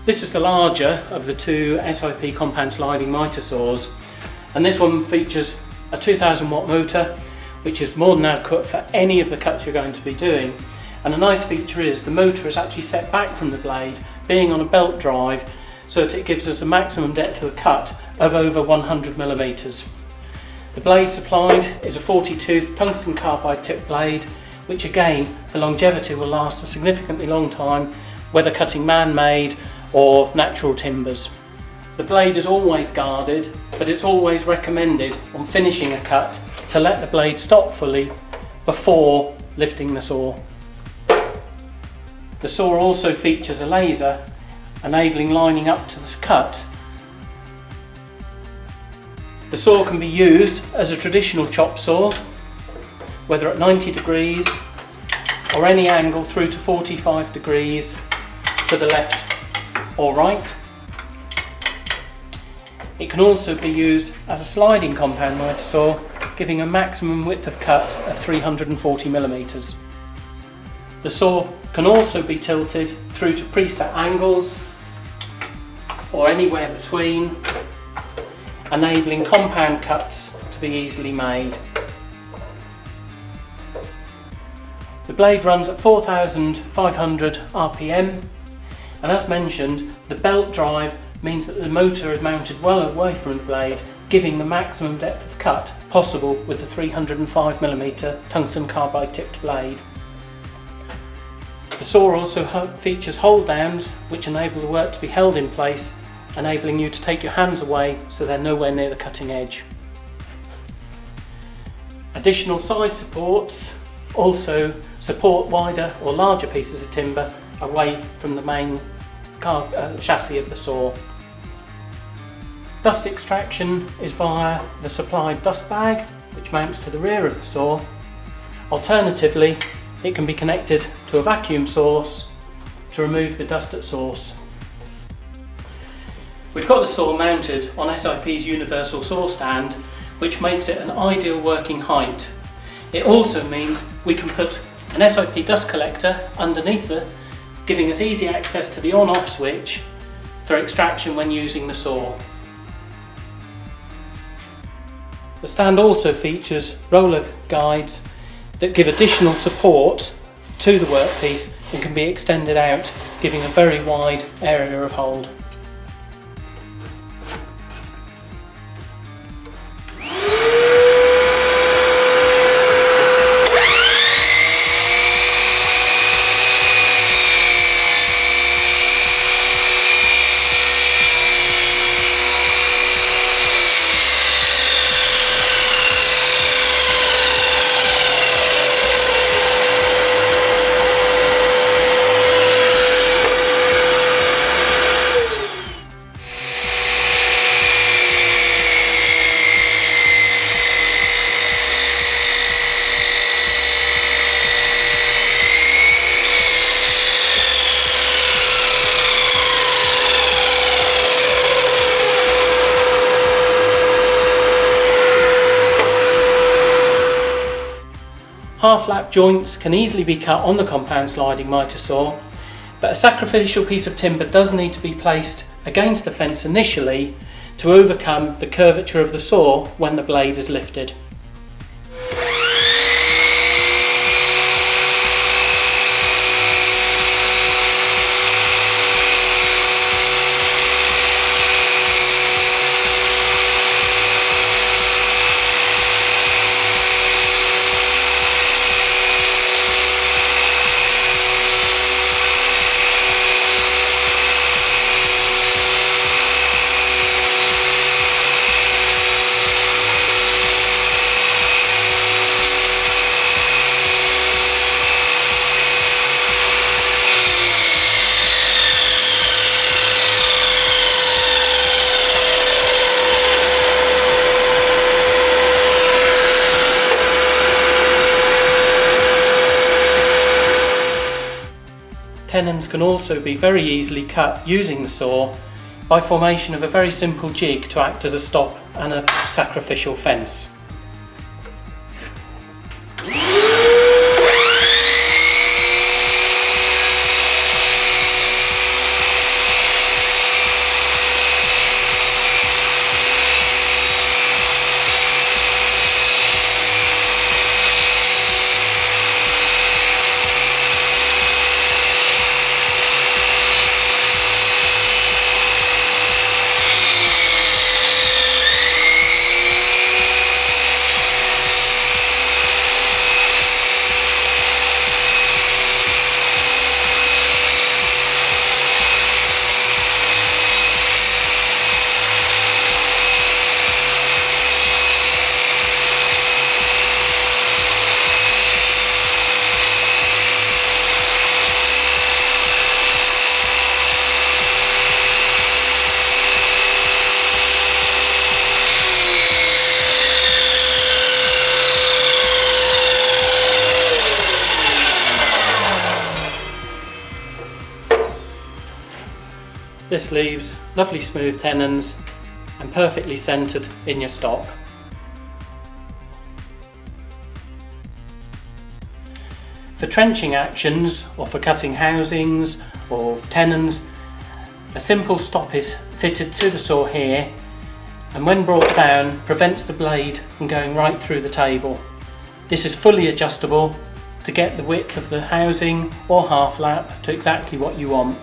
This is the larger of the two SIP compound sliding mitre saws, and this one features a 2000 watt motor, which is more than adequate for any of the cuts you're going to be doing. And a nice feature is the motor is actually set back from the blade, being on a belt drive, so that it gives us a maximum depth of the cut of over 100 millimeters. The blade supplied is a 40-tooth tungsten carbide tip blade, which again, for longevity, will last a significantly long time, whether cutting man-made or natural timbers. The blade is always guarded, but it's always recommended on finishing a cut to let the blade stop fully before lifting the saw. The saw also features a laser, enabling lining up to the cut. The saw can be used as a traditional chop saw, whether at 90 degrees or any angle through to 45 degrees to the left or right. It can also be used as a sliding compound mitre saw, giving a maximum width of cut of 340 millimeters. The saw can also be tilted through to preset angles or anywhere between, enabling compound cuts to be easily made. The blade runs at 4,500 RPM, and as mentioned, the belt drive means that the motor is mounted well away from the blade, giving the maximum depth of cut possible with the 305mm tungsten carbide tipped blade. The saw also features hold downs which enable the work to be held in place, enabling you to take your hands away so they're nowhere near the cutting edge. Additional side supports also support wider or larger pieces of timber away from the main chassis of the saw. Dust extraction is via the supplied dust bag, which mounts to the rear of the saw. Alternatively, it can be connected to a vacuum source to remove the dust at source. We've got the saw mounted on SIP's universal saw stand, which makes it an ideal working height. It also means we can put an SIP dust collector underneath it, giving us easy access to the on-off switch for extraction when using the saw. The stand also features roller guides that give additional support to the workpiece and can be extended out, giving a very wide area of hold. Half-lap joints can easily be cut on the compound sliding mitre saw, but a sacrificial piece of timber does need to be placed against the fence initially to overcome the curvature of the saw when the blade is lifted. Tenon'S can also be very easily cut using the saw by formation of a very simple jig to act as a stop and a sacrificial fence. This leaves lovely smooth tenons and perfectly centred in your stock. For trenching actions or for cutting housings or tenons, a simple stop is fitted to the saw here, and when brought down prevents the blade from going right through the table. This is fully adjustable to get the width of the housing or half lap to exactly what you want.